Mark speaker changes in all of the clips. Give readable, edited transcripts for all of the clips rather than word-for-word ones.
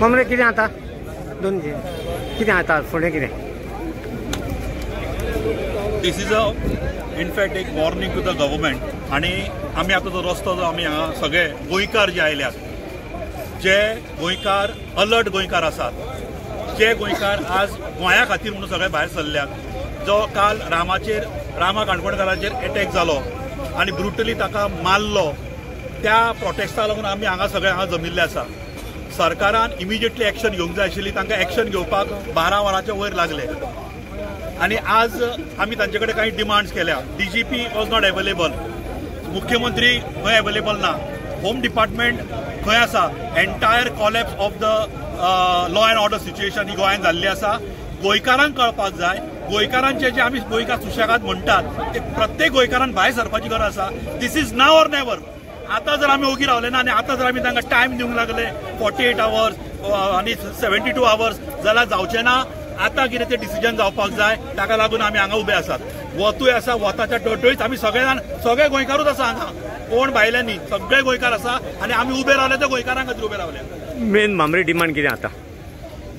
Speaker 1: ममरे कितें आता दोन कितें आता फुडें कितें?
Speaker 2: दिस इज इनफॅक्ट एक वॉर्निंग टू द गव्हर्मेंट आणि आम्ही आता जो रस्तो जो आम्ही हांगा सगळे गोंयकार जे आयल्यात, जे गोंयकार अलर्ट गोंयकार आसात, जे गोंयकार आज गोंया खातीर म्हणून सगळे भायर सरल्यात, जो काल रामा काणकोणकाराचेर अटॅक जालो आनी ब्रुटली ताका मारलो, त्या प्रोटेस्टाक लागून आमी हांगा सगळे हांगा जमिल्ले आसा. सरकारान इमिजिएटली एक्शन घेवंक जाय आशिल्ली, तांकां एक्शन घेवपाक 12 वरांच्या वयर लागले आणि आज आमी तांचे कडेन काही डिमांड्स केल्या. DGP वॉज नॉट अवेलेबल, मुख्यमंत्री खंय अवेलेबल ना, होम डिपार्टमेंट खंय आसा, entire collapse of the law and order situation ही गोंयांत जाल्ली आसा. गोंयकारांक कळपाक जाय, गोंयकारांचे जे आमी गोंयकार सुशेगाद म्हणटात ते प्रत्येक गोंयकारान भायर सरपाची गरज आसा. दिस इज नाव ऑर नेवर. आता जर आमी ओगी रावले ना आनी आता जर आमी तांकां टायम दिवंक लागले 48 आवर्स आनी 72 आवर्स जाल्यार जावचें ना. आता कितें तें डिसिजन जावपाक जाय, ताका लागून आमी हांगा उबे आसात. वतूय आसा, वताच्या टटळीत आमी सगळे गोंयकारूच आसा हांगा, कोण भायले न्ही, सगळे गोंयकार आसा आनी आमी उबे रावले ते गोंयकारां खातीर उबे रावले.
Speaker 1: मेन मामरे डिमांड कितें आता?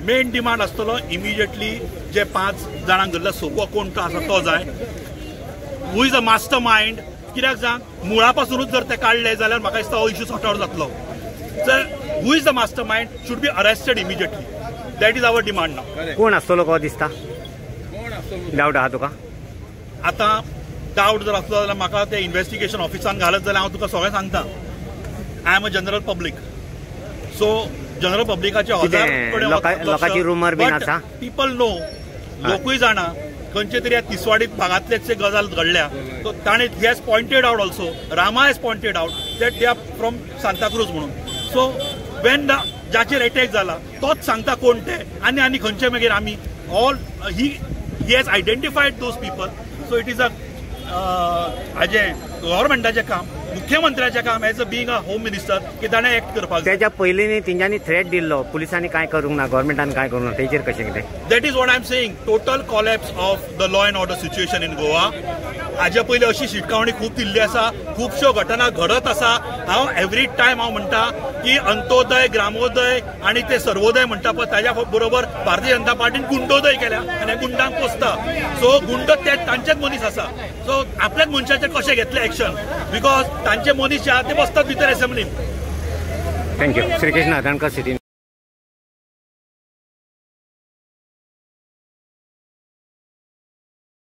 Speaker 2: मेन डिमांड आसतलो इमिजिएटली जे 5 जाणांक धरला सोको कोण तो आसा तो जाय. Who is a master mind, कित्याक सांग, मुळा पासूनच जर ते काढले जाल्यार म्हाका दिसता हो इश्यू सॉर्ट आउट जातलो. जर who is the master mind should be arrested immediately. That is our demand now.
Speaker 1: कोण आसतलो को दिसता? डावट आहा तुका?
Speaker 2: आता डावट जर आसलो जाल्यार म्हाका ते इन्व्हेस्टिगेशन ऑफिसान घालत जाल्यार हांव तुका सगळें सांगता. I am a general public, so general पब्लिकाचे
Speaker 1: लोकांची रुमर बीन आसा.
Speaker 2: पीपल नो, लोकूय जाणा खंयचे तरी तिसवाडी भागांतलेच गजाल घडल्या. सो ताणें he has pointed out also, Rama has pointed out that they are from Santacruz म्हणून. सो वेन जाचेर अटॅक जाला तोच सांगता कोण ते आनी खंयचे मागीर आमी all he has identified those people. So it is a हाजें गव्हर्मेंटाचें काम, मुख्यमंत्र्याचें काम as a being a home minister की ताणें एक्ट करपाक.
Speaker 1: त्याच्या पयलीं तेंच्यांनी थ्रेट दिल्लो, पुलिसांनी काय करूंक ना, गव्हर्मेंटान काय करूंक ना, तेचेर कशें कितें?
Speaker 2: That is what I am saying. Total collapse of the law and order situation in Goa. हाजे पयलीं अशी शिटकावणी खूब दिल्ली आसा, खुबश्यो घटना घडत आसा. हांव एवरी टायम हांव म्हणटा की अंत्योदय, ग्रामोदय आणि ते सर्वोदय म्हणटा पळय ताच्या बरोबर भारतीय जनता पार्टीन गुंडोदय केल्या आनी गुंडांक पोसता. सो गुंड ते तांचेच मनीस आसा. सो आपल्याच मनशाचेर कशें घेतले एक्शन, बिकॉज तांचे मनीस जे आहा ते बसतात भितर असेंब्लीन.
Speaker 1: थँक्यू. श्रीकृष्ण आदणकर सिटी.